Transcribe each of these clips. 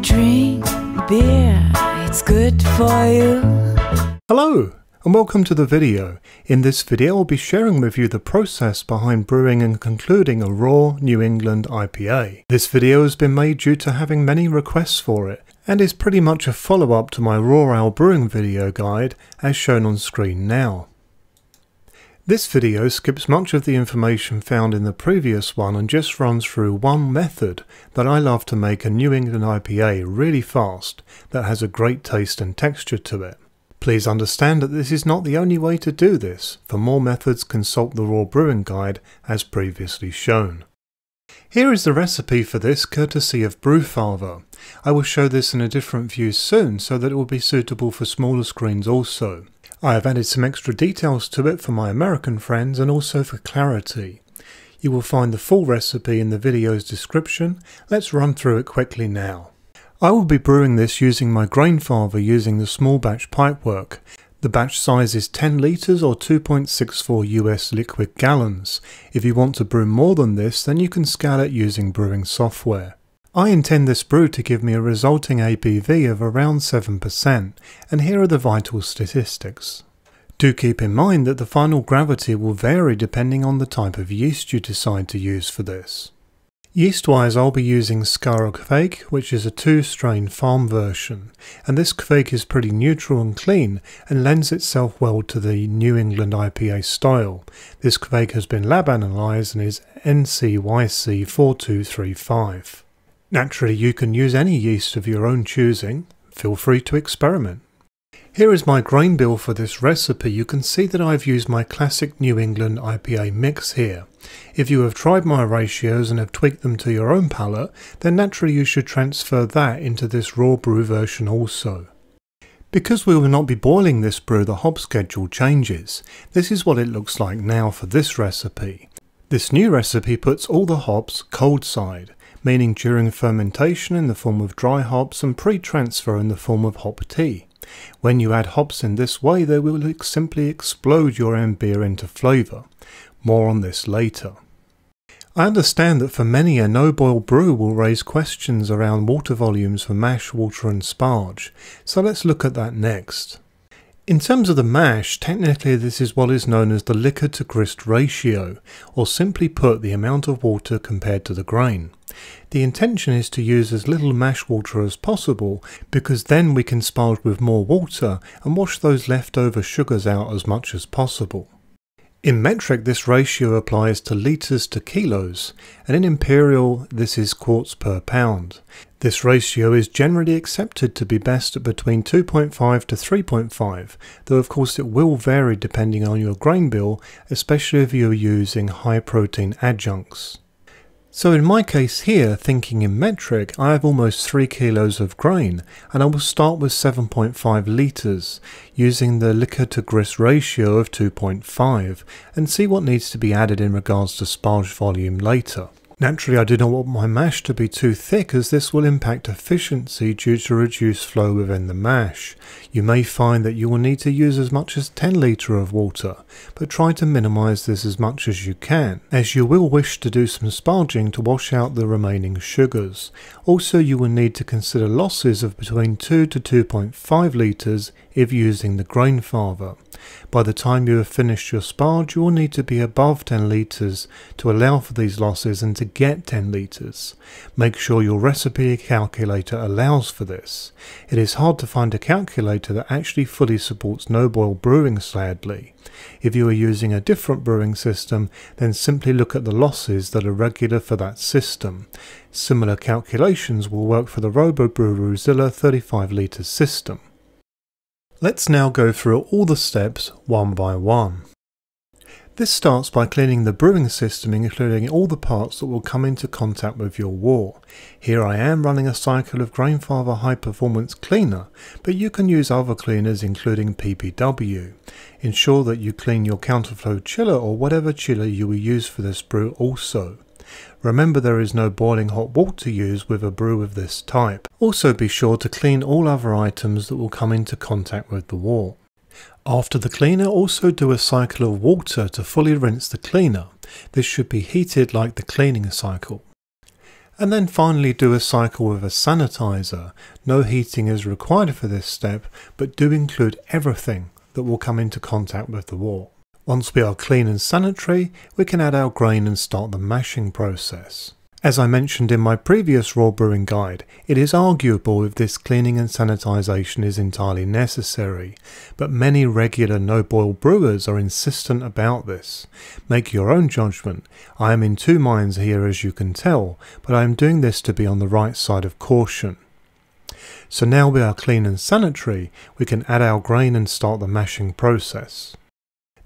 Drink beer, it's good for you. Hello and welcome to the video. In this video I'll be sharing with you the process behind brewing and concluding a raw New England IPA. This video has been made due to having many requests for it and is pretty much a follow-up to my raw ale brewing video guide as shown on screen now. This video skips much of the information found in the previous one and just runs through one method that I love to make a New England IPA really fast that has a great taste and texture to it. Please understand that this is not the only way to do this. For more methods, consult the raw brewing guide as previously shown. Here is the recipe for this courtesy of Brewfather. I will show this in a different view soon so that it will be suitable for smaller screens also. I have added some extra details to it for my American friends and also for clarity. You will find the full recipe in the video's description. Let's run through it quickly now. I will be brewing this using my Grainfather using the small batch pipework. The batch size is 10 litres or 2.64 US liquid gallons. If you want to brew more than this, then you can scale it using brewing software. I intend this brew to give me a resulting ABV of around 7%, and here are the vital statistics. Do keep in mind that the final gravity will vary depending on the type of yeast you decide to use for this. Yeast-wise, I'll be using Skare kveik, which is a 2-strain farm version, and this kveik is pretty neutral and clean and lends itself well to the New England IPA style. This kveik has been lab analysed and is NCYC 4235. Naturally, you can use any yeast of your own choosing. Feel free to experiment. Here is my grain bill for this recipe. You can see that I've used my classic New England IPA mix here. If you have tried my ratios and have tweaked them to your own palate, then naturally you should transfer that into this raw brew version also. Because we will not be boiling this brew, the hop schedule changes. This is what it looks like now for this recipe. This new recipe puts all the hops cold side, meaning during fermentation in the form of dry hops and pre-transfer in the form of hop tea. When you add hops in this way, they will simply explode your own beer into flavour. More on this later. I understand that for many a no-boil brew will raise questions around water volumes for mash, water and sparge, so let's look at that next. In terms of the mash, technically this is what is known as the liquor to grist ratio, or simply put the amount of water compared to the grain. The intention is to use as little mash water as possible because then we can sparge with more water and wash those leftover sugars out as much as possible. In metric this ratio applies to litres to kilos, and in imperial this is quarts per pound. This ratio is generally accepted to be best at between 2.5 to 3.5, though of course it will vary depending on your grain bill, especially if you are using high protein adjuncts. So in my case here, thinking in metric, I have almost 3 kilos of grain, and I will start with 7.5 litres, using the liquor to grist ratio of 2.5, and see what needs to be added in regards to sparge volume later. Naturally, I do not want my mash to be too thick as this will impact efficiency due to reduced flow within the mash. You may find that you will need to use as much as 10 litres of water, but try to minimise this as much as you can, as you will wish to do some sparging to wash out the remaining sugars. Also, you will need to consider losses of between 2 to 2.5 litres if using the Grainfather. By the time you have finished your sparge, you will need to be above 10 litres to allow for these losses and to get 10 litres. Make sure your recipe calculator allows for this. It is hard to find a calculator that actually fully supports no-boil brewing, sadly. If you are using a different brewing system, then simply look at the losses that are regular for that system. Similar calculations will work for the RoboBrew Ruzilla 35 litre system. Let's now go through all the steps one by one. This starts by cleaning the brewing system, including all the parts that will come into contact with your wort. Here I am running a cycle of Grainfather High Performance Cleaner, but you can use other cleaners including PPW. Ensure that you clean your counterflow chiller or whatever chiller you will use for this brew also. Remember, there is no boiling hot water used with a brew of this type. Also be sure to clean all other items that will come into contact with the wort. After the cleaner, also do a cycle of water to fully rinse the cleaner. This should be heated like the cleaning cycle. And then finally do a cycle with a sanitizer. No heating is required for this step, but do include everything that will come into contact with the wort. Once we are clean and sanitary, we can add our grain and start the mashing process. As I mentioned in my previous raw brewing guide, it is arguable if this cleaning and sanitization is entirely necessary, but many regular no-boil brewers are insistent about this. Make your own judgment. I am in two minds here, as you can tell, but I am doing this to be on the right side of caution. So now we are clean and sanitary, we can add our grain and start the mashing process.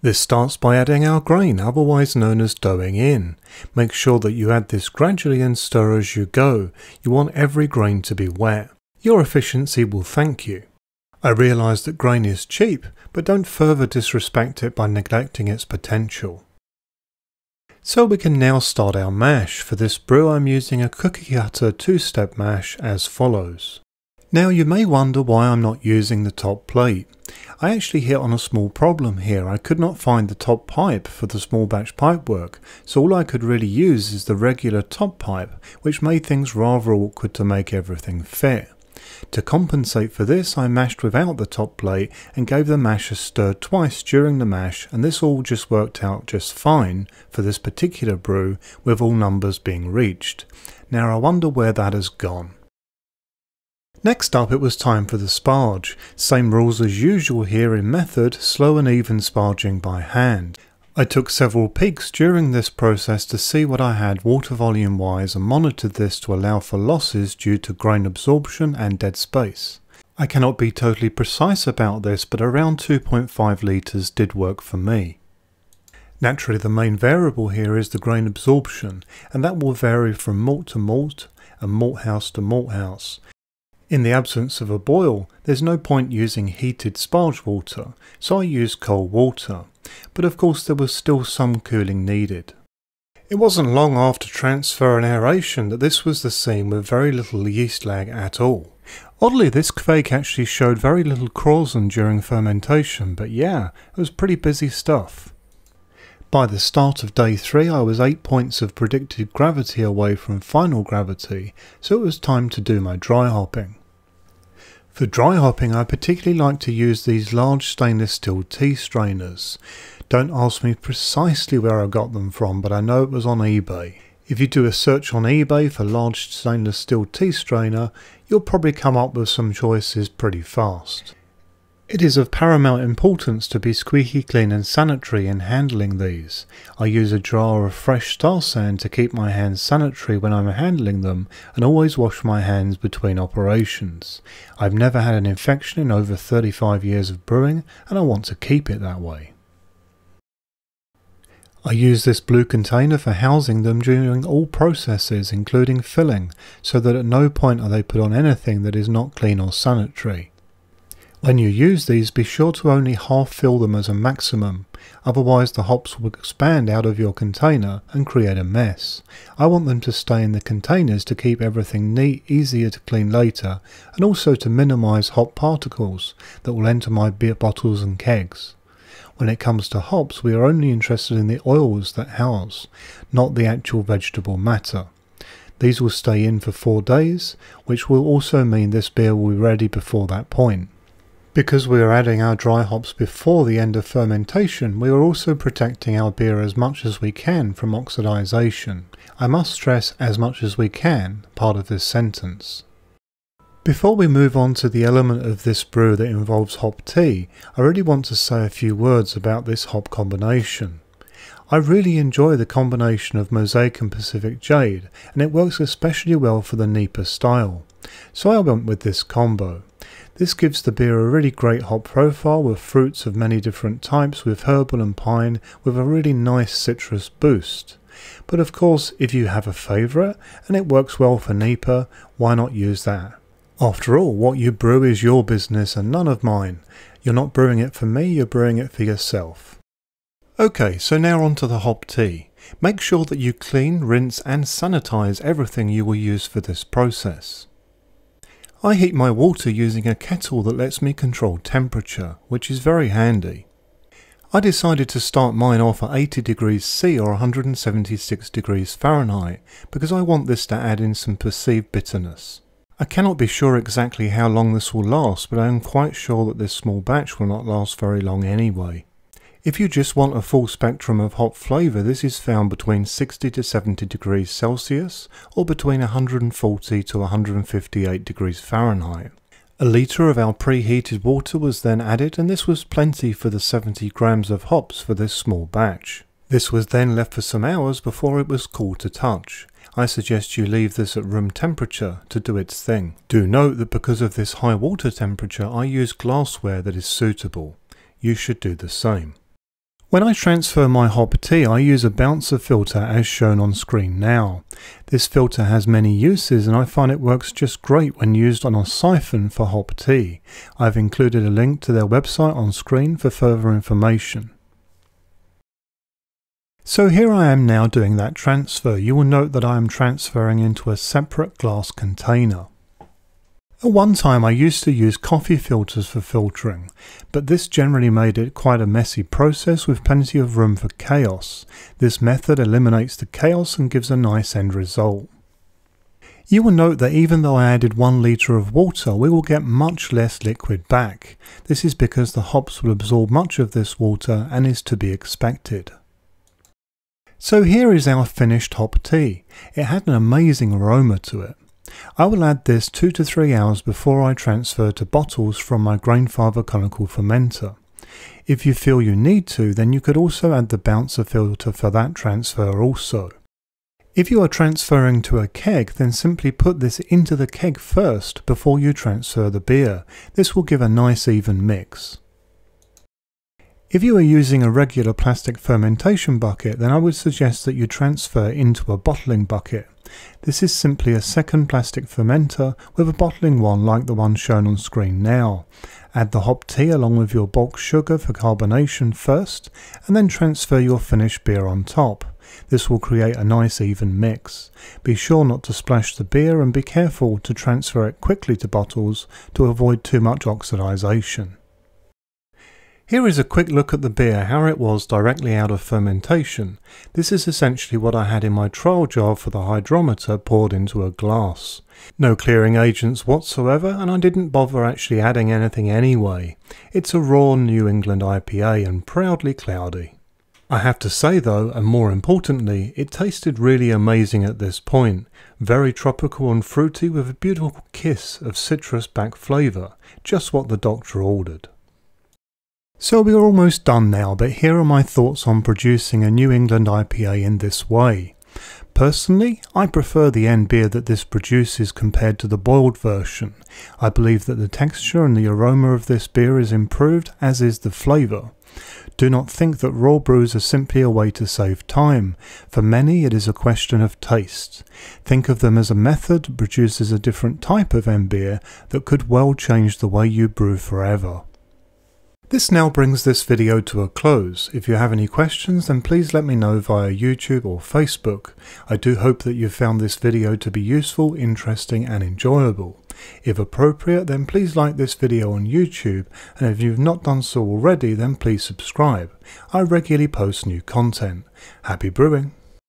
This starts by adding our grain, otherwise known as doughing in. Make sure that you add this gradually and stir as you go. You want every grain to be wet. Your efficiency will thank you. I realise that grain is cheap, but don't further disrespect it by neglecting its potential. So we can now start our mash. For this brew I'm using a cookie cutter 2-step mash as follows. Now you may wonder why I'm not using the top plate. I actually hit on a small problem here. I could not find the top pipe for the small batch pipework, so all I could really use is the regular top pipe, which made things rather awkward to make everything fit. To compensate for this, I mashed without the top plate and gave the mash a stir twice during the mash, and this all just worked out just fine for this particular brew, with all numbers being reached. Now I wonder where that has gone. Next up, it was time for the sparge. Same rules as usual here in method, slow and even sparging by hand. I took several peeks during this process to see what I had water volume wise and monitored this to allow for losses due to grain absorption and dead space. I cannot be totally precise about this, but around 2.5 litres did work for me. Naturally, the main variable here is the grain absorption, and that will vary from malt to malt and malt house to malt house. In the absence of a boil, there's no point using heated sparge water, so I used cold water, but of course there was still some cooling needed. It wasn't long after transfer and aeration that this was the scene with very little yeast lag at all. Oddly, this kveik actually showed very little krausen during fermentation, but yeah, it was pretty busy stuff. By the start of day 3 I was 8 points of predicted gravity away from final gravity, so it was time to do my dry hopping. For dry hopping I particularly like to use these large stainless steel tea strainers. Don't ask me precisely where I got them from, but I know it was on eBay. If you do a search on eBay for large stainless steel tea strainer, you'll probably come up with some choices pretty fast. It is of paramount importance to be squeaky clean and sanitary in handling these. I use a jar of fresh star sand to keep my hands sanitary when I'm handling them, and always wash my hands between operations. I've never had an infection in over 35 years of brewing, and I want to keep it that way. I use this blue container for housing them during all processes, including filling, so that at no point are they put on anything that is not clean or sanitary. When you use these, be sure to only half fill them as a maximum, otherwise the hops will expand out of your container and create a mess. I want them to stay in the containers to keep everything neat, easier to clean later, and also to minimise hop particles that will enter my beer bottles and kegs. When it comes to hops, we are only interested in the oils that house, not the actual vegetable matter. These will stay in for 4 days, which will also mean this beer will be ready before that point. Because we are adding our dry hops before the end of fermentation, we are also protecting our beer as much as we can from oxidization. I must stress as much as we can, part of this sentence. Before we move on to the element of this brew that involves hop tea, I really want to say a few words about this hop combination. I really enjoy the combination of Mosiac and Pacific Jade, and it works especially well for the NEIPA style. So I went with this combo. This gives the beer a really great hop profile with fruits of many different types with herbal and pine with a really nice citrus boost. But of course, if you have a favourite and it works well for NEIPA, why not use that? After all, what you brew is your business and none of mine. You're not brewing it for me, you're brewing it for yourself. Okay, so now on to the hop tea. Make sure that you clean, rinse and sanitize everything you will use for this process. I heat my water using a kettle that lets me control temperature, which is very handy. I decided to start mine off at 80 degrees C or 176 degrees Fahrenheit because I want this to add in some perceived bitterness. I cannot be sure exactly how long this will last, but I am quite sure that this small batch will not last very long anyway. If you just want a full spectrum of hop flavour, this is found between 60 to 70 degrees Celsius or between 140 to 158 degrees Fahrenheit. A litre of our preheated water was then added, and this was plenty for the 70 grams of hops for this small batch. This was then left for some hours before it was cool to touch. I suggest you leave this at room temperature to do its thing. Do note that because of this high water temperature, I use glassware that is suitable. You should do the same. When I transfer my hop tea, I use a bouncer filter as shown on screen now. This filter has many uses and I find it works just great when used on a siphon for hop tea. I've included a link to their website on screen for further information. So here I am now doing that transfer. You will note that I am transferring into a separate glass container. At one time I used to use coffee filters for filtering, but this generally made it quite a messy process with plenty of room for chaos. This method eliminates the chaos and gives a nice end result. You will note that even though I added 1 litre of water, we will get much less liquid back. This is because the hops will absorb much of this water and is to be expected. So here is our finished hop tea. It had an amazing aroma to it. I will add this 2 to 3 hours before I transfer to bottles from my Grainfather conical fermenter. If you feel you need to, then you could also add the bouncer filter for that transfer also. If you are transferring to a keg, then simply put this into the keg first before you transfer the beer. This will give a nice even mix. If you are using a regular plastic fermentation bucket, then I would suggest that you transfer into a bottling bucket. This is simply a second plastic fermenter with a bottling one like the one shown on screen now. Add the hop tea along with your bulk sugar for carbonation first, and then transfer your finished beer on top. This will create a nice even mix. Be sure not to splash the beer and be careful to transfer it quickly to bottles to avoid too much oxidization. Here is a quick look at the beer, how it was directly out of fermentation. This is essentially what I had in my trial jar for the hydrometer poured into a glass. No clearing agents whatsoever, and I didn't bother actually adding anything anyway. It's a raw New England IPA and proudly cloudy. I have to say though, and more importantly, it tasted really amazing at this point. Very tropical and fruity with a beautiful kiss of citrus back flavour, just what the doctor ordered. So we are almost done now, but here are my thoughts on producing a New England IPA in this way. Personally, I prefer the end beer that this produces compared to the boiled version. I believe that the texture and the aroma of this beer is improved, as is the flavour. Do not think that raw brews are simply a way to save time. For many it is a question of taste. Think of them as a method that produces a different type of end beer that could well change the way you brew forever. This now brings this video to a close. If you have any questions, then please let me know via YouTube or Facebook. I do hope that you found this video to be useful, interesting and enjoyable. If appropriate, then please like this video on YouTube, and if you've not done so already, then please subscribe. I regularly post new content. Happy brewing!